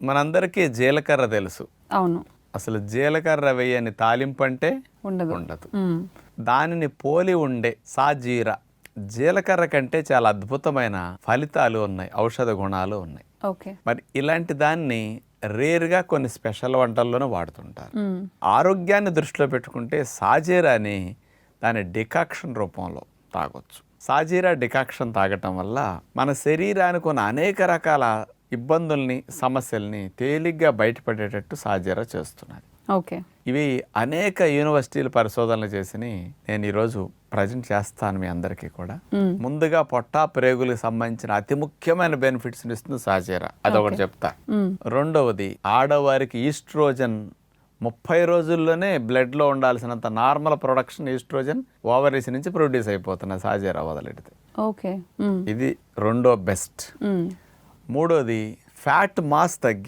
మనందరికీ జీలకర్ర తెలుసు. అవును. అసలు జీలకర్ర వేయని తాలింపు అంటే ఉండదు. ఉండదు. దానిని పోలి ఉండే సాజీరా జీలకర్ర కంటే చాలా అద్భుతమైన ఫలితాలు ఉన్నాయి, ఔషధ గుణాలు ఉన్నాయి. ఓకే. మరి ఇలాంటి దాన్ని రేర్గా కొన్ని స్పెషల్ వంటల్లోనూ వాడుతుంటారు. ఆరోగ్యాన్ని దృష్టిలో పెట్టుకుంటే సాజీరాని దాని డికాక్షన్ రూపంలో తాగొచ్చు. సాజీరా డికాక్షన్ తాగటం వల్ల మన శరీరానికి ఉన్న అనేక రకాల ఇబ్బందుల్ని, సమస్యల్ని తేలిగ్గా బయటపడేటట్టు సాజీరా చేస్తున్నది. ఓకే. ఇవి అనేక యూనివర్సిటీలు పరిశోధనలు చేసి నేను ఈరోజు ప్రజెంట్ చేస్తాను మీ అందరికీ కూడా. ముందుగా పొట్టా ప్రేగులకు సంబంధించిన అతి ముఖ్యమైన బెనిఫిట్స్ ఇస్తుంది సాజీరా, అదొకటి చెప్తా. రెండవది, ఆడవారికి ఈస్ట్రోజన్ 30 రోజుల్లోనే బ్లడ్లో ఉండాల్సినంత నార్మల్ ప్రొడక్షన్ ఈస్ట్రోజన్ ఓవరీస్ నుంచి ప్రొడ్యూస్ అయిపోతున్నది సాజీరా వదలెడితే. ఓకే. ఇది రెండో బెస్ట్. మూడోది, ఫ్యాట్ మాస్ తగ్గి